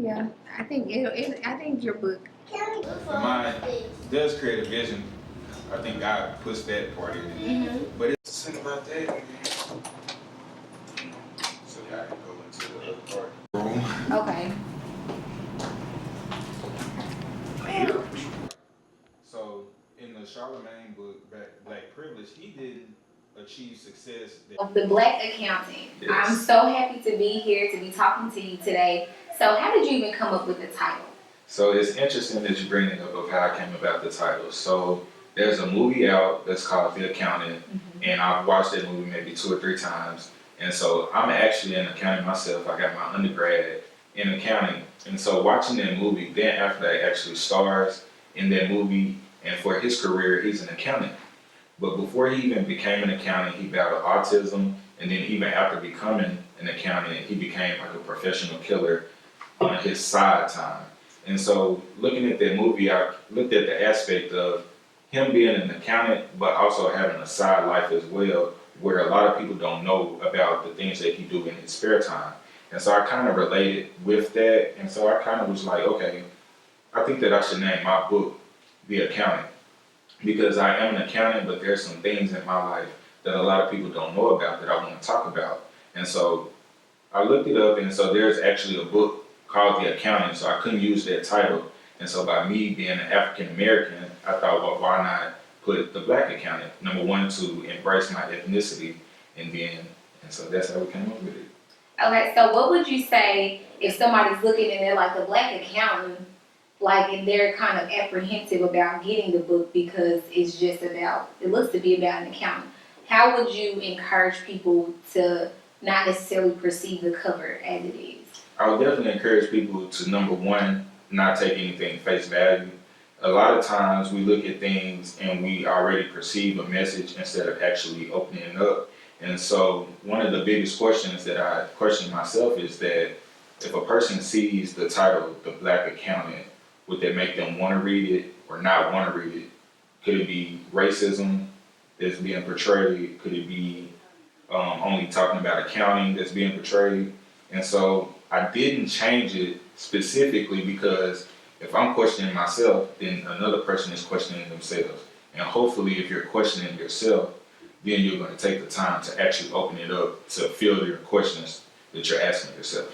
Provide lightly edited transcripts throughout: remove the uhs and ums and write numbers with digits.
Yeah, I think I think your book. Mine does create a vision. I think God puts that part in it. But it's something about that, man. So y'all can go into the other part. Room. Okay. So in the Charlemagne book, Black Privilege, he didn't achieve success. The Black Accountant. Yes. I'm so happy to be here to be talking to you today. So how did you even come up with the title? So it's interesting that you bring it up of how I came about the title. So there's a movie out that's called The Accountant, and I've watched that movie maybe 2 or 3 times. And so I'm actually an accountant myself. I got my undergrad in accounting. And so watching that movie, Ben Affleck actually stars in that movie, and for his career, he's an accountant. But before he even became an accountant, he battled autism, and then even after becoming an accountant, he became like a professional killer on his side time. And so looking at that movie, I looked at the aspect of him being an accountant, but also having a side life as well, where a lot of people don't know about the things that he do in his spare time. And so I kind of related with that. And so I kind of was like, okay, I think that I should name my book The Accountant, because I am an accountant, but there's some things in my life that a lot of people don't know about that I want to talk about. And so I looked it up, and so there's actually a book called The Accountant, so I couldn't use that title. And so by me being an African American, I thought, well, why not put the Black Accountant? Number one, to embrace my ethnicity, and so that's how we came up with it. Okay, so what would you say if somebody's looking and they're like a Black accountant, like, and they're kind of apprehensive about getting the book because it's just about, it looks to be about an accountant. How would you encourage people to not necessarily perceive the cover as it is? I would definitely encourage people to, number one, not take anything face value. A lot of times we look at things and we already perceive a message instead of actually opening it up. And so one of the biggest questions that I question myself is that if a person sees the title, The Black Accountant, would that make them want to read it or not want to read it? Could it be racism that's being portrayed? Could it be only talking about accounting that's being portrayed? And so I didn't change it specifically because if I'm questioning myself, then another person is questioning themselves. And hopefully if you're questioning yourself, then you're going to take the time to actually open it up to fill your questions that you're asking yourself.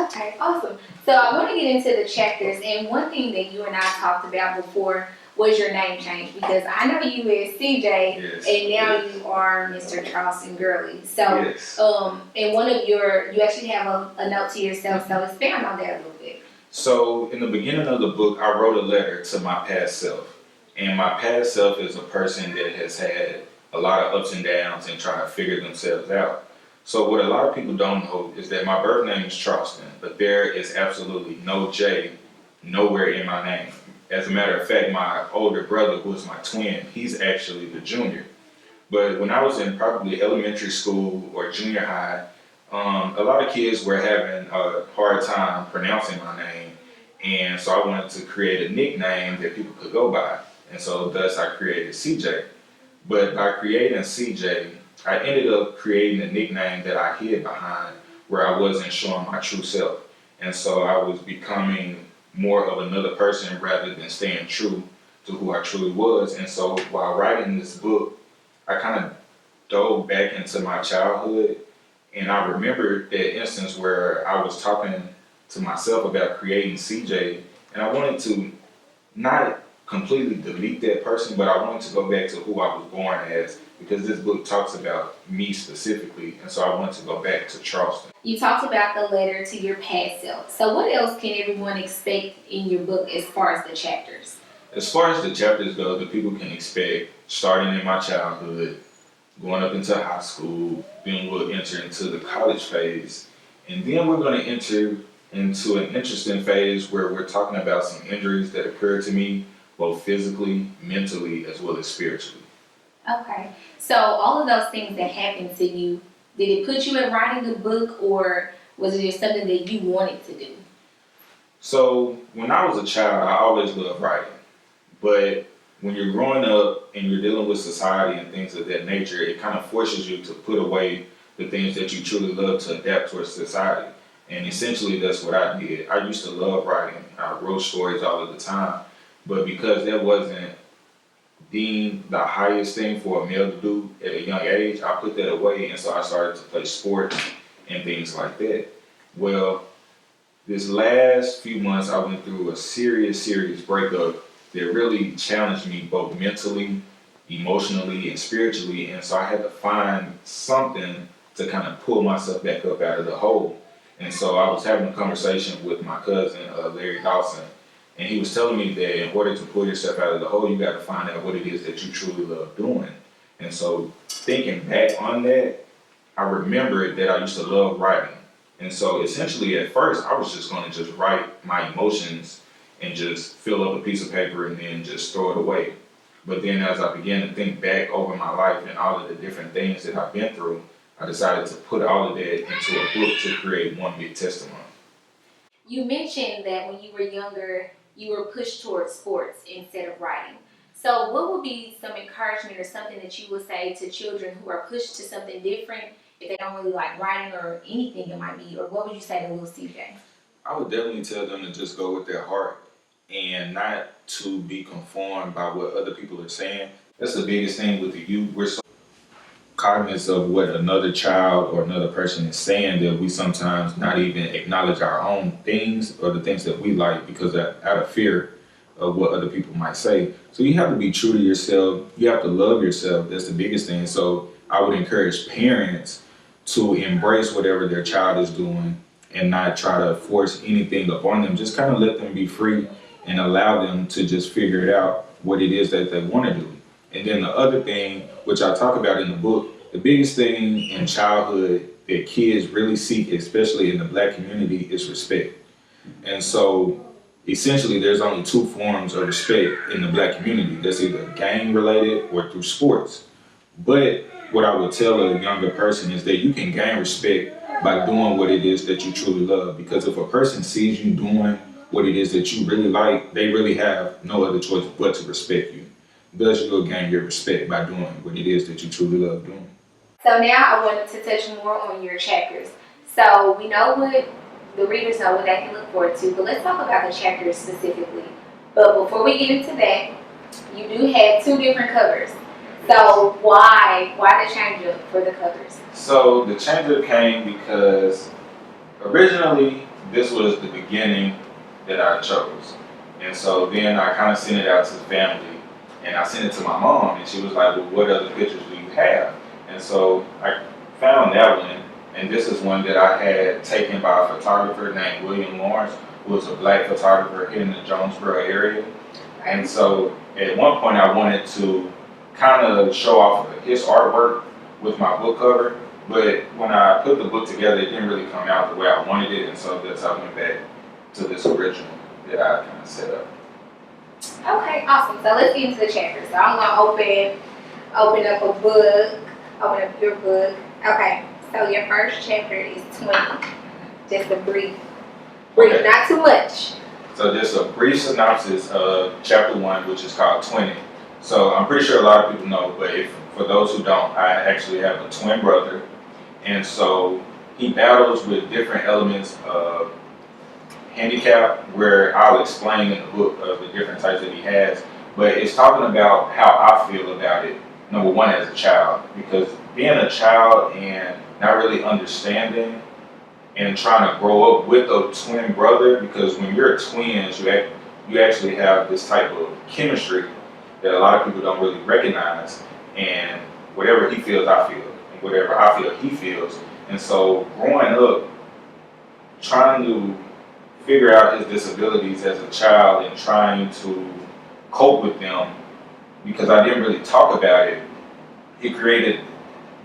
Okay, awesome. So I want to get into the chapters, and one thing that you and I talked about before was your name change, because I know you as CJ, Yes, and now yes. you are Mr. Charleston Girley. So, Yes. and one of you actually have a note to yourself, so expand on that a little bit. So in the beginning of the book, I wrote a letter to my past self. And my past self is a person that has had a lot of ups and downs and trying to figure themselves out. So what a lot of people don't know is that my birth name is Charleston, but there is absolutely no J nowhere in my name. As a matter of fact, my older brother, who is my twin, he's actually the junior. But when I was in probably elementary school or junior high, a lot of kids were having a hard time pronouncing my name. And so I wanted to create a nickname that people could go by. And so thus I created CJ. But by creating CJ, I ended up creating a nickname that I hid behind where I wasn't showing my true self. And so I was becoming more of another person rather than staying true to who I truly was. And so while writing this book, I kind of dove back into my childhood. And I remember that instance where I was talking to myself about creating CJ, and I wanted to not completely delete that person, but I wanted to go back to who I was born as, because this book talks about me specifically, and so I wanted to go back to Charleston. You talked about the letter to your past self. So what else can everyone expect in your book as far as the chapters? As far as the chapters go, the people can expect starting in my childhood, going up into high school, then we'll enter into the college phase, and then we're going to enter into an interesting phase where we're talking about some injuries that occurred to me, both physically, mentally, as well as spiritually. Okay, so all of those things that happened to you, did it put you in writing the book, or was it just something that you wanted to do? So when I was a child, I always loved writing. But when you're growing up and you're dealing with society and things of that nature, it kind of forces you to put away the things that you truly love to adapt towards society. And essentially that's what I did. I used to love writing. I wrote stories all of the time. But because that wasn't deemed the highest thing for a male to do at a young age, I put that away, and so I started to play sports and things like that. Well, this last few months, I went through a serious breakup that really challenged me both mentally, emotionally, and spiritually, and so I had to find something to kind of pull myself back up out of the hole. And so I was having a conversation with my cousin, Larry Dawson, and he was telling me that in order to pull yourself out of the hole, you got to find out what it is that you truly love doing. And so thinking back on that, I remembered that I used to love writing. And so essentially at first, I was just going to just write my emotions and just fill up a piece of paper and then just throw it away. But then as I began to think back over my life and all of the different things that I've been through, I decided to put all of that into a book to create one big testimony. You mentioned that when you were younger, you were pushed towards sports instead of writing. So what would be some encouragement or something that you would say to children who are pushed to something different if they don't really like writing or anything it might be? Or what would you say to little CJ? I would definitely tell them to just go with their heart and not to be conformed by what other people are saying. That's the biggest thing with the youth. We're so cognizant of what another child or another person is saying that we sometimes not even acknowledge our own things or the things that we like because out of fear of what other people might say. So you have to be true to yourself. You have to love yourself. That's the biggest thing. So I would encourage parents to embrace whatever their child is doing and not try to force anything upon them. Just kind of let them be free and allow them to just figure it out what it is that they want to do. And then the other thing, which I talk about in the book, the biggest thing in childhood that kids really seek, especially in the Black community, is respect. And so essentially there's only two forms of respect in the Black community. That's either gang related or through sports. But what I would tell a younger person is that you can gain respect by doing what it is that you truly love. Because if a person sees you doing what it is that you really like, they really have no other choice but to respect you. Thus, you'll gain your respect by doing what it is that you truly love doing. So now I wanted to touch more on your chapters. So we know what the readers know what they can look forward to, but let's talk about the chapters specifically. But before we get into that, you do have two different covers. So why the change up for the covers? So the change up came because originally this was the beginning that I chose. And so then I kind of sent it out to the family and I sent it to my mom and she was like, well, what other pictures do you have? And so I found that one, and this is one that I had taken by a photographer named William Lawrence, who was a Black photographer here in the Jonesboro area. And so at one point I wanted to kind of show off his artwork with my book cover, but when I put the book together, it didn't really come out the way I wanted it, and so that's how I went back to this original that I kind of set up. Okay, awesome. So let's get into the chapters. So I'm gonna open up a book, open up your book. Okay, so your first chapter is 20. Just a brief, Okay. not too much. So just a brief synopsis of chapter 1, which is called 20. So I'm pretty sure a lot of people know, but for those who don't, I actually have a twin brother. And so he battles with different elements of handicap, where I'll explain in the book of the different types that he has. But it's talking about how I feel about it, number one, as a child. Because being a child and not really understanding and trying to grow up with a twin brother, because when you're twins, you actually have this type of chemistry that a lot of people don't really recognize. And whatever he feels, I feel. And whatever I feel, he feels. And so growing up, trying to figure out his disabilities as a child and trying to cope with them, because I didn't really talk about it, it created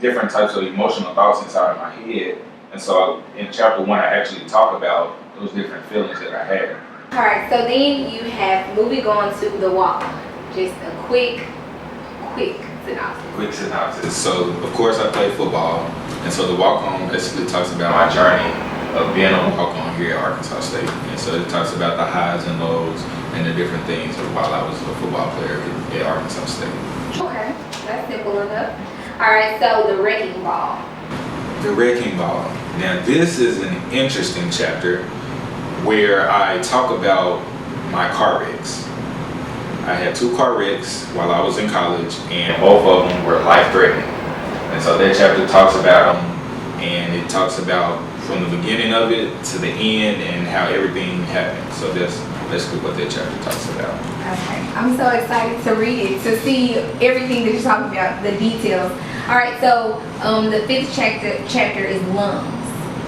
different types of emotional thoughts inside of my head. And so in chapter 1, I actually talk about those different feelings that I had. All right, so then you have moving on to the walk. Just a quick synopsis. Quick synopsis. So of course I play football, and so the walk on basically talks about my journey of being a walk on here at Arkansas State. And so it talks about the highs and lows and the different things of while I was a football player at Arkansas State. Okay, that's simple enough. All right, so the wrecking ball. The wrecking ball. Now this is an interesting chapter where I talk about my car wrecks. I had 2 car wrecks while I was in college, and both of them were life-threatening. And so that chapter talks about them, and it talks about from the beginning of it to the end and how everything happened. So that's basically what that chapter talks about. Okay, I'm so excited to read it, to see everything that you're talking about, the details. All right, so the 5th chapter is lungs.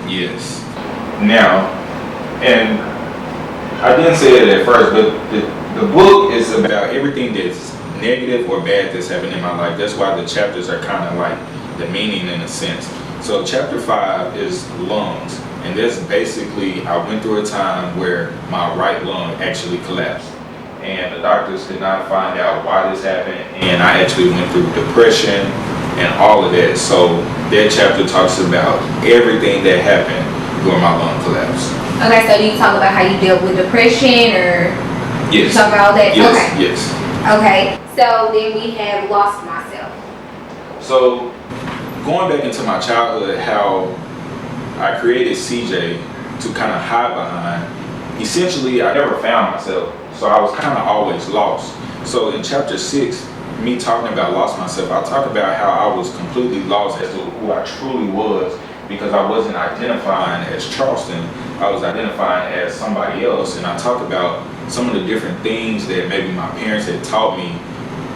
Yes. Now, and I didn't say it at first, but the book is about everything that's negative or bad that's happened in my life. That's why the chapters are kind of like the meaning in a sense. So chapter 5 is lungs, and that's basically, I went through a time where my right lung actually collapsed, and the doctors could not find out why this happened, and I actually went through depression and all of that. So that chapter talks about everything that happened during my lung collapse. Okay, so you talk about how you dealt with depression, or you Yes. talk about all that? Yes. Okay. Yes. Okay, so then we have lost myself. So going back into my childhood, how I created CJ to kind of hide behind. Essentially, I never found myself, so I was kind of always lost. So in chapter 6, me talking about lost myself, I talk about how I was completely lost as to who I truly was, because I wasn't identifying as Charleston, I was identifying as somebody else. And I talk about some of the different things that maybe my parents had taught me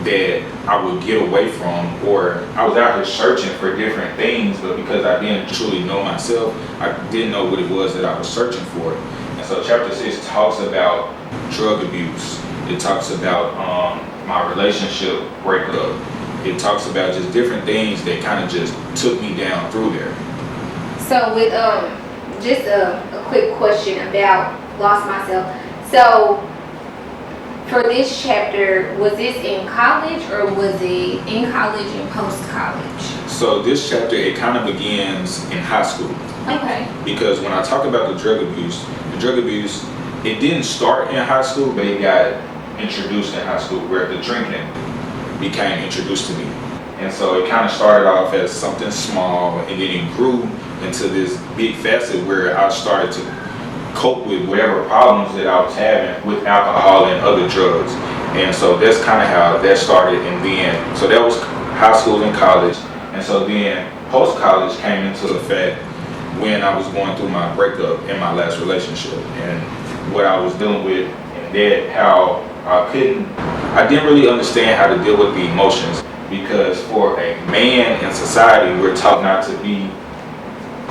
that I would get away from, or I was out here searching for different things, but because I didn't truly know myself, I didn't know what it was that I was searching for. And so chapter 6 talks about drug abuse. It talks about my relationship breakup. It talks about just different things that kind of just took me down through there. So with just a quick question about lost myself. So for this chapter, was this in college, or was it in college and post-college? So this chapter, it kind of begins in high school. Okay. Because when I talk about the drug abuse, it didn't start in high school, but it got introduced in high school, where the drinking became introduced to me. And so it kind of started off as something small, and then it grew into this big facet where I started to cope with whatever problems that I was having with alcohol and other drugs. And so that's kind of how that started. And then, so that was high school and college. And so then post-college came into effect when I was going through my breakup in my last relationship, and what I was dealing with, and that how I didn't really understand how to deal with the emotions, because for a man in society, we're taught not to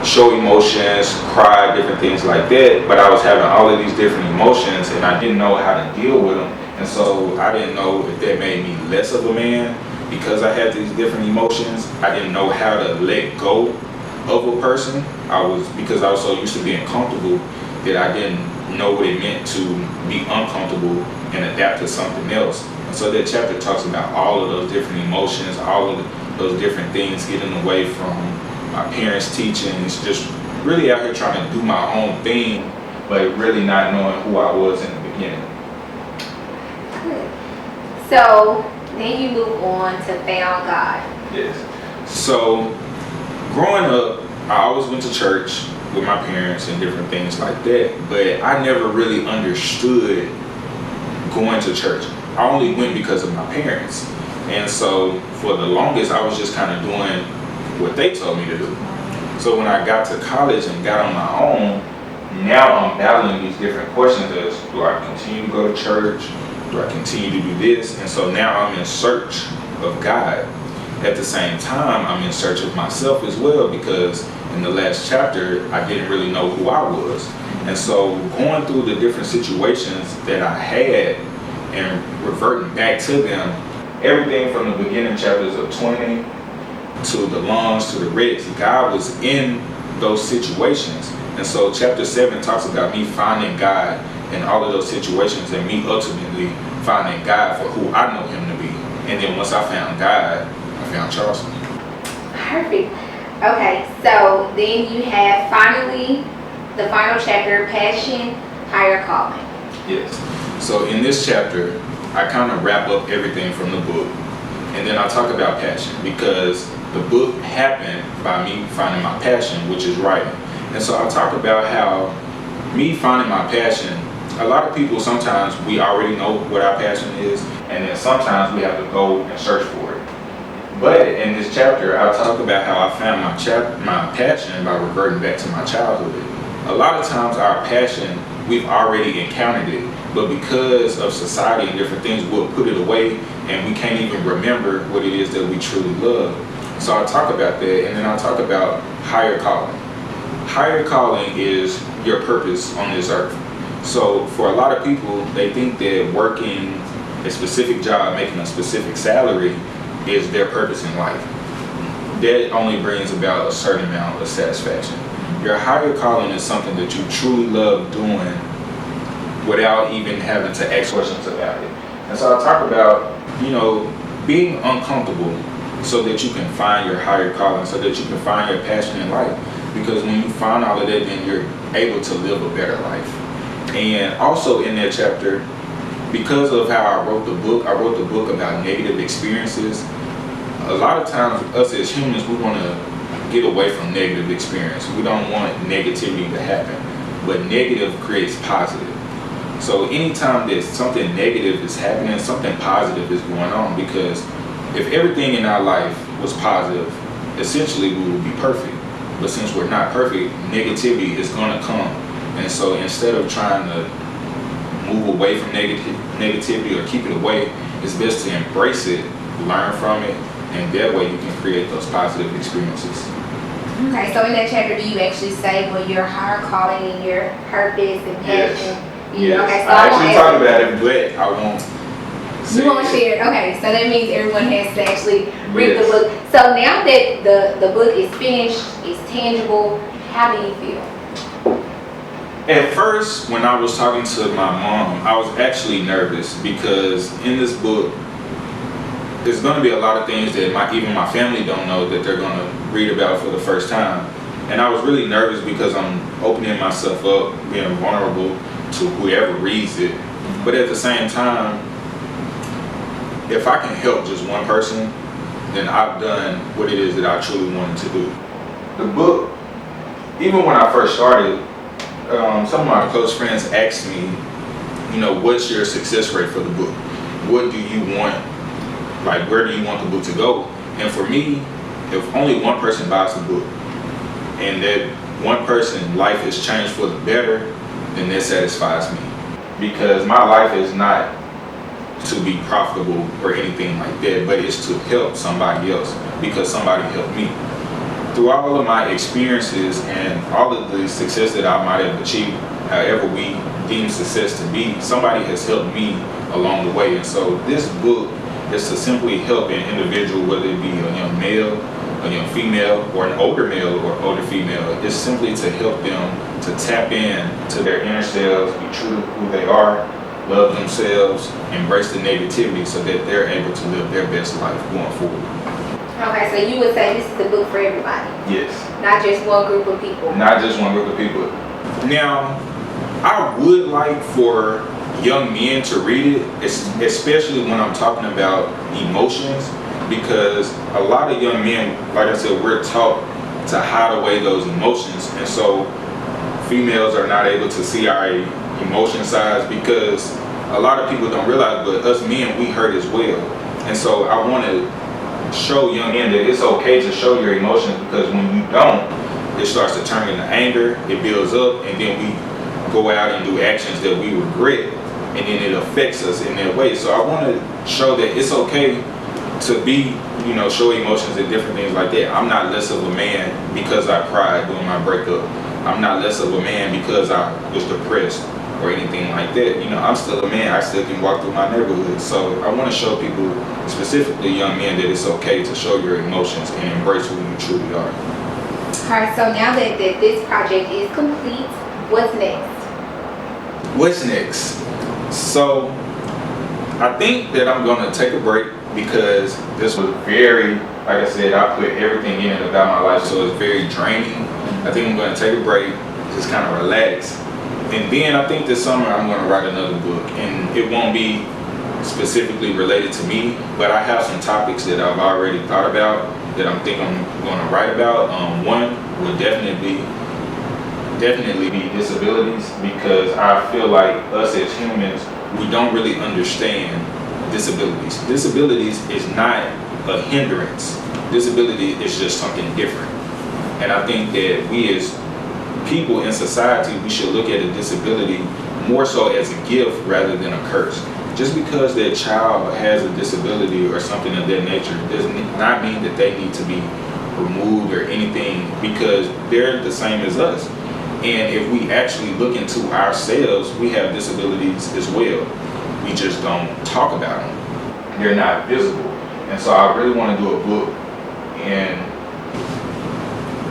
show emotions, cry, different things like that, but I was having all of these different emotions, and I didn't know how to deal with them. And so I didn't know if that made me less of a man because I had these different emotions. I didn't know how to let go of a person. Because I was so used to being comfortable that I didn't know what it meant to be uncomfortable and adapt to something else. And so that chapter talks about all of those different emotions, all of those different things, getting away from my parents' teachings, just really out here trying to do my own thing, but really not knowing who I was in the beginning. Good. So then you move on to found God. Yes. So growing up, I always went to church with my parents and different things like that, but I never really understood going to church. I only went because of my parents. And so for the longest, I was just kind of doing what they told me to do. So when I got to college and got on my own, now I'm battling these different questions as, do I continue to go to church? Do I continue to do this? And so now I'm in search of God. At the same time, I'm in search of myself as well, because in the last chapter, I didn't really know who I was. And so going through the different situations that I had and reverting back to them, everything from the beginning chapters of 20 to the lungs to the wrecks, God was in those situations. And so chapter 7 talks about me finding God in all of those situations, and me ultimately finding God for who I know him to be. And then once I found God, I found Charleston. Perfect. Okay, so then you have finally the final chapter, Passion, Higher Calling. Yes. So in this chapter, I kind of wrap up everything from the book, and then I talk about passion because the book happened by me finding my passion, which is writing. And so I talk about how me finding my passion, a lot of people, sometimes we already know what our passion is, and then sometimes we have to go and search for it. But in this chapter, I talk about how I found my passion by reverting back to my childhood. A lot of times our passion, we've already encountered it, but because of society and different things, we'll put it away and we can't even remember what it is that we truly love. So I talk about that, and then I talk about higher calling. Higher calling is your purpose on this earth. So for a lot of people, they think that working a specific job, making a specific salary is their purpose in life. That only brings about a certain amount of satisfaction. Your higher calling is something that you truly love doing without even having to ask questions about it. And so I talk about, being uncomfortable so that you can find your higher calling, so that you can find your passion in life. Because when you find all of that, then you're able to live a better life. And also in that chapter, because of how I wrote the book about negative experiences. A lot of times, us as humans, we want to get away from negative experience. We don't want negativity to happen, but negative creates positive. So anytime that something negative is happening, something positive is going on, because if everything in our life was positive, essentially we would be perfect. But since we're not perfect, negativity is going to come. And so instead of trying to move away from negativity or keep it away, it's best to embrace it, learn from it, and that way you can create those positive experiences. Okay, so in that chapter, do you actually say your higher calling and your purpose and passion? Yes. Okay, so I actually talk about it, but I won't. You won't share it. Okay, so that means everyone has to actually read Yes. the book. So now that the book is finished, it's tangible, how do you feel? At first, when I was talking to my mom, I was actually nervous because in this book, there's going to be a lot of things that even my family don't know that they're going to read about for the first time. And I was really nervous because I'm opening myself up, being vulnerable to whoever reads it. But at the same time, if I can help just one person, then I've done what it is that I truly wanted to do. The book, even when I first started, some of my close friends asked me, what's your success rate for the book? What do you want? Like, where do you want the book to go? And for me, if only one person buys the book and that one person's life is changed for the better, then that satisfies me. Because my life is not to be profitable or anything like that, but it's to help somebody else because somebody helped me. Through all of my experiences and all of the success that I might have achieved, however we deem success to be, somebody has helped me along the way. And so this book is to simply help an individual, whether it be a young male, a young female, or an older male or older female. It's simply to help them to tap in to their inner selves, be true to who they are, love themselves, embrace the negativity so that they're able to live their best life going forward. Okay, so you would say this is a book for everybody? Yes. Not just one group of people? Not just one group of people. Now, I would like for young men to read it, especially when I'm talking about emotions, because a lot of young men, like I said, we're taught to hide away those emotions, and so females are not able to see our emotion sides because a lot of people don't realize, but us men, we hurt as well. And so I want to show young men that it's okay to show your emotions, because when you don't, it starts to turn into anger, it builds up, and then we go out and do actions that we regret, and then it affects us in that way. So I want to show that it's okay to be, show emotions and different things like that. I'm not less of a man because I cried during my breakup. I'm not less of a man because I was depressed or anything like that. I'm still a man. I still can walk through my neighborhood. So I want to show people, specifically young men, that it's okay to show your emotions and embrace who you truly are. Alright, so now that this project is complete, what's next? What's next? So I think that I'm going to take a break because this was very, like I said, I put everything in it about my life, so it's very draining. I think I'm going to take a break, just kind of relax. And then I think this summer I'm going to write another book, and it won't be specifically related to me, but I have some topics that I've already thought about that I'm thinking I'm going to write about. One would definitely be disabilities, because I feel like us as humans, we don't really understand disabilities. Disabilities is not a hindrance. Disability is just something different. And I think that we as people in society, we should look at a disability more so as a gift rather than a curse. Just because that child has a disability or something of that nature does not mean that they need to be removed or anything, because they're the same as us. And if we actually look into ourselves, we have disabilities as well. We just don't talk about them. They're not visible. And so I really want to do a book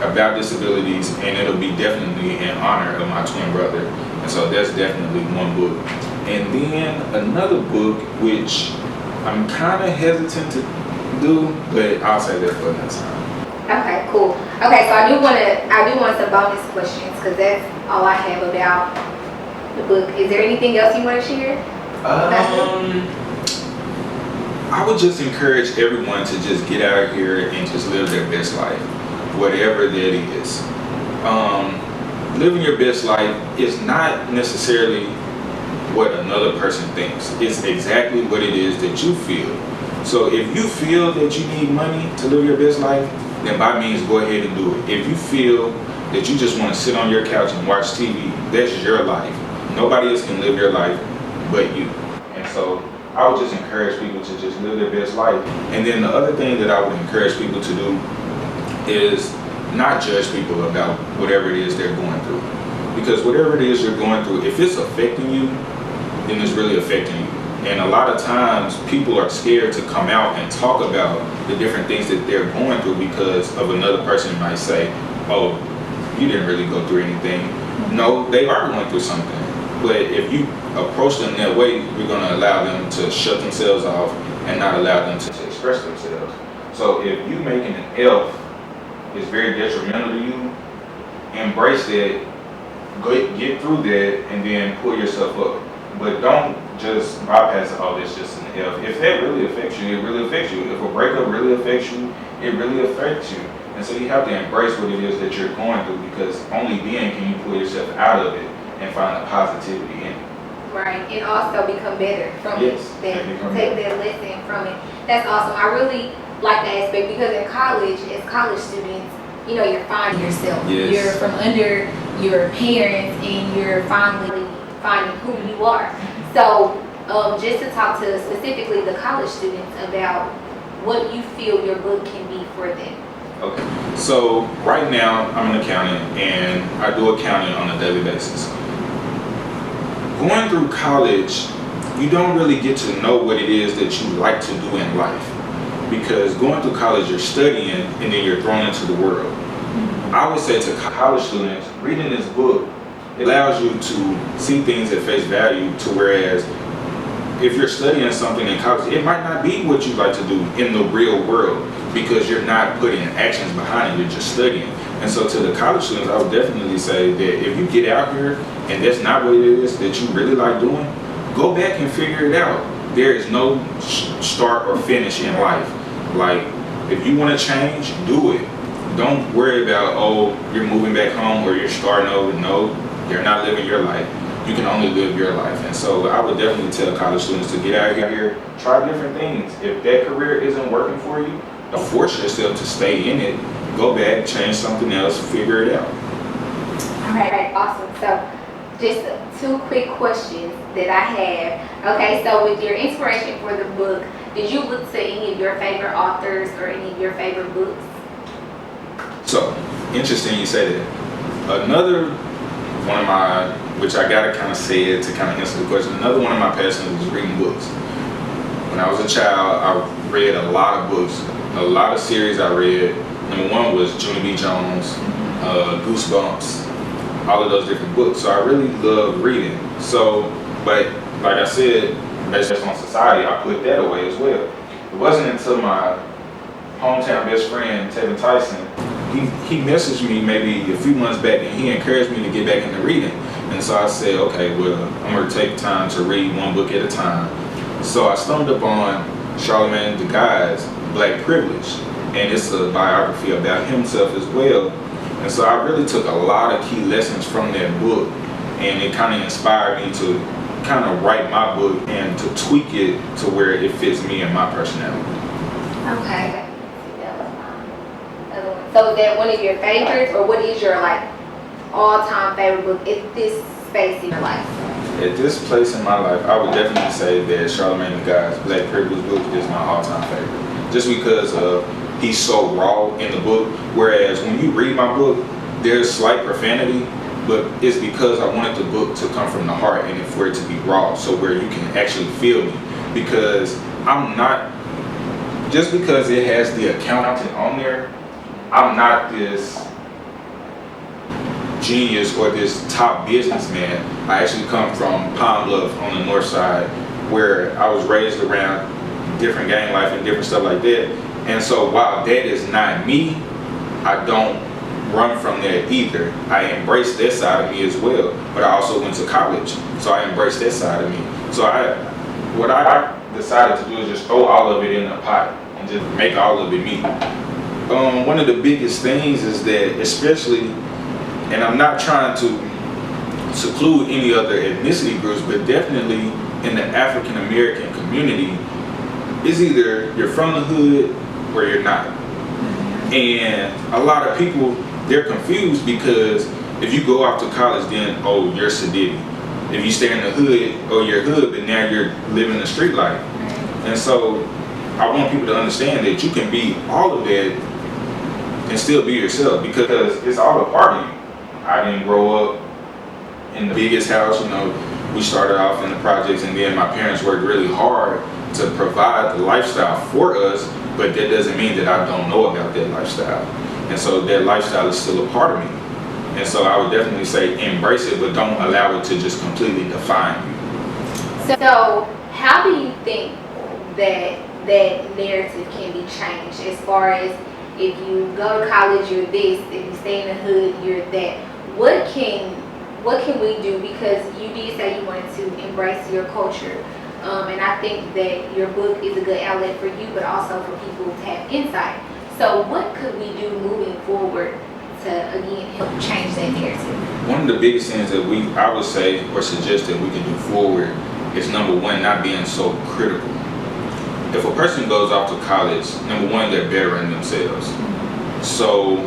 about disabilities, and it'll be definitely in honor of my twin brother. And so that's definitely one book. And then another book, which I'm kind of hesitant to do, but I'll say that for next time. Okay, cool. Okay, so I do want some bonus questions, because that's all I have about the book. Is there anything else you want to share? I would just encourage everyone to just get out here and just live their best life, whatever that is. Living your best life is not necessarily what another person thinks. It's exactly what it is that you feel. So if you feel that you need money to live your best life, then by means go ahead and do it. If you feel that you just want to sit on your couch and watch TV, that's your life. Nobody else can live your life but you. And so I would just encourage people to just live their best life. And then the other thing that I would encourage people to do is not judge people about whatever it is they're going through. Because whatever it is you're going through, if it's affecting you, then it's really affecting you. And a lot of times people are scared to come out and talk about the different things that they're going through because of another person might say, oh, you didn't really go through anything. No, they are going through something. But if you approach them that way, you're going to allow them to shut themselves off and not allow them to express themselves. So if you making an F is very detrimental to you, embrace that, get through that, and then pull yourself up. But don't just bypass it, oh, that's just an F. If that really affects you, it really affects you. If a breakup really affects you, it really affects you. And so you have to embrace what it is that you're going through, because only then can you pull yourself out of it and find the positivity in it. Right, and also become better from it. Take that lesson from it. That's awesome. I really like that aspect, because in college, as college students, you're finding yourself. Yes. You're from under your parents, and you're finally finding who you are. So just to talk to specifically the college students about what you feel your book can be for them. Okay, so right now I'm an accountant, and I do accounting on a daily basis. Going through college, you don't really get to know what it is that you like to do in life, because going through college you're studying and then you're thrown into the world. I would say to college students, reading this book, it allows you to see things at face value, to whereas if you're studying something in college, it might not be what you like to do in the real world, because you're not putting actions behind it, you're just studying. And so to the college students, I would definitely say that if you get out here and that's not what it is that you really like doing, go back and figure it out. There is no start or finish in life. Like, if you want to change, do it. Don't worry about, oh, you're moving back home or you're starting over. No, you're not living your life. You can only live your life. And so I would definitely tell college students to get out here, try different things. If that career isn't working for you, don't force yourself to stay in it. Go back, change something else, figure it out. All right, awesome. So just 2 quick questions that I have. Okay, so with your inspiration for the book, did you look to any of your favorite authors or any of your favorite books? So, interesting you say that. Another one of my, which I gotta kind of say it to kind of answer the question, another one of my passions was reading books. When I was a child, I read a lot of books, a lot of series I read. Number 1 was Junie B. Jones, Goosebumps, all of those different books. So I really love reading. So, but like I said, based on society, I put that away as well. It wasn't until my hometown best friend, Tevin Tyson, he messaged me maybe a few months back, and he encouraged me to get back into reading. And so I said, okay, well, I'm going to take time to read one book at a time. So I stumbled upon Charlemagne the Guy's Black Privilege, and it's a biography about himself as well. And so I really took a lot of key lessons from that book, and it kind of inspired me to kind of write my book and to tweak it to where it fits me and my personality. Okay. So is that one of your favorites, or what is your like all-time favorite book at this space in your life? At this place in my life, I would definitely say that Charlemagne the Guy's Black Privilege book is my all-time favorite. Just because he's so raw in the book, whereas when you read my book, there's slight profanity, but it's because I wanted the book to come from the heart and for it to be raw, so where you can actually feel me. Because I'm not, just because it has the accountant on there, I'm not this genius or this top businessman. I actually come from Pine Bluff on the north side, where I was raised around different gang life and different stuff like that. And so while that is not me, I don't run from that either. I embrace that side of me as well, but I also went to college, so I embraced that side of me. So what I decided to do is just throw all of it in a pot and just make all of it me. One of the biggest things is that, especially, and I'm not trying to seclude any other ethnicity groups, but definitely in the African American community, it's either you're from the hood or you're not. And a lot of people, they're confused because if you go off to college, then, oh, you're Sadiddy. If you stay in the hood, oh, you're hood, but now you're living the street life. And so I want people to understand that you can be all of that and still be yourself, because it's all a part of you. I didn't grow up in the biggest house, we started off in the projects, and then my parents worked really hard to provide the lifestyle for us, but that doesn't mean that I don't know about that lifestyle. And so that lifestyle is still a part of me. And so I would definitely say embrace it, but don't allow it to just completely define you. So how do you think that narrative can be changed, as far as if you go to college, you're this, if you stay in the hood, you're that? What can we do? Because you did say you wanted to embrace your culture. And I think that your book is a good outlet for you, but also for people to have insight. So what could we do moving forward to, again, help change that narrative? One of the biggest things that I would say or suggest that we can do forward is, number one, not being so critical. If a person goes off to college, number one, they're bettering themselves. So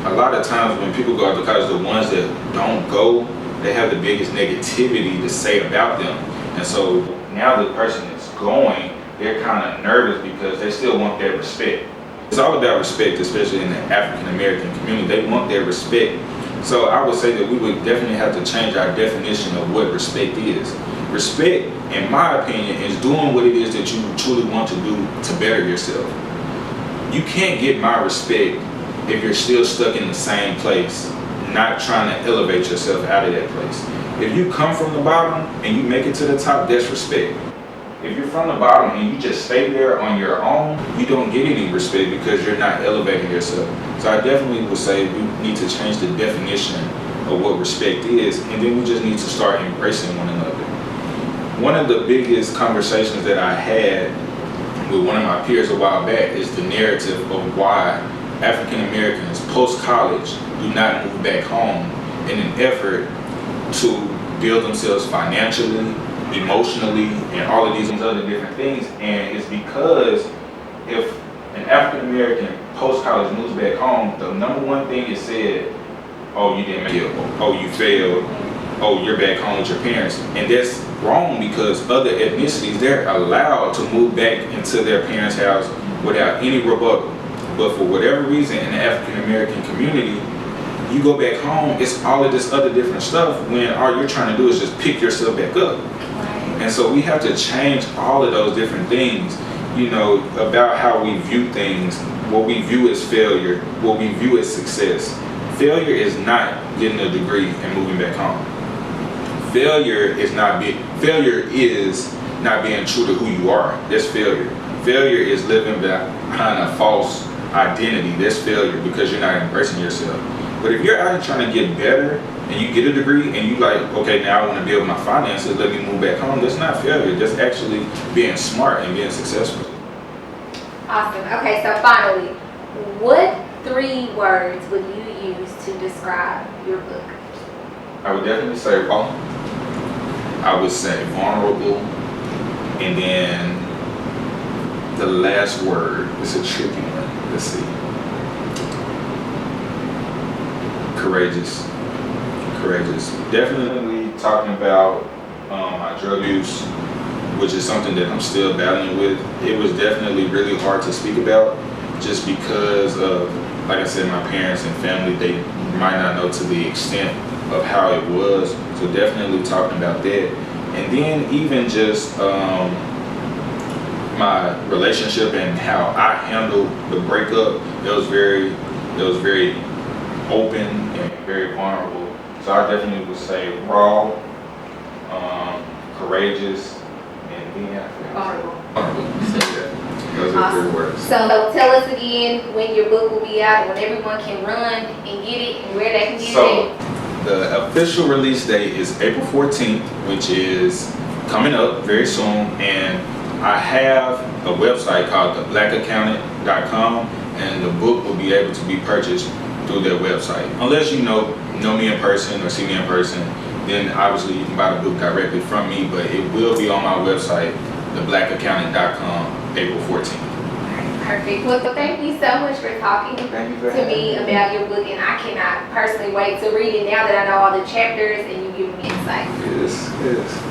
a lot of times when people go off to college, the ones that don't go, they have the biggest negativity to say about them. And so now the person that's going, they're kind of nervous because they still want their respect. It's all about respect, especially in the African American community. They want their respect. So I would say that we would definitely have to change our definition of what respect is. Respect, in my opinion, is doing what it is that you truly want to do to better yourself. You can't get my respect if you're still stuck in the same place, not trying to elevate yourself out of that place. If you come from the bottom and you make it to the top, that's respect. If you're from the bottom and you just stay there on your own, you don't get any respect because you're not elevating yourself. So I definitely would say we need to change the definition of what respect is, and then we just need to start embracing one another. One of the biggest conversations that I had with one of my peers a while back is the narrative of why African Americans post-college do not move back home in an effort to build themselves financially, emotionally, and all of these other different things. And it's because if an African American post-college moves back home, the number one thing is said, oh, you didn't make it, oh, you failed, oh, you're back home with your parents. And that's wrong, because other ethnicities, they're allowed to move back into their parents' house without any rebuttal. But for whatever reason, in the African American community, you go back home, it's all of this other different stuff when all you're trying to do is just pick yourself back up. And so we have to change all of those different things, about how we view things, what we view as failure, what we view as success. Failure is not getting a degree and moving back home. Failure is not being true to who you are. That's failure. Failure is living behind a false identity. That's failure, because you're not embracing yourself. But if you're out here trying to get better and you get a degree and you like, okay, now I want to build my finances, let me move back home. That's not failure. That's actually being smart and being successful. Awesome. Okay, so finally, what 3 words would you use to describe your book? I would definitely say raw. I would say vulnerable. And then the last word is a tricky one. Let's see. Courageous. Courageous. Definitely talking about my drug use, which is something that I'm still battling with. It was definitely really hard to speak about just because of, like I said, my parents and family, they might not know to the extent of how it was. So definitely talking about that. And then even just my relationship and how I handled the breakup, it was very open and very vulnerable. So I definitely would say raw, courageous, and then Vulnerable. So yeah, those are 3 words. So tell us again when your book will be out, when everyone can run and get it, and where they can get it. So the official release date is April 14th, which is coming up very soon, and I have a website called theblackaccountant.com, and the book will be able to be purchased through their website. Unless you know me in person or see me in person, then obviously you can buy the book directly from me, but it will be on my website, theblackaccountant.com, April 14th. Perfect. Well, thank you so much for talking Thank you for to me about your book, and I cannot personally wait to read it now that I know all the chapters and you give me insight. Yes, yes.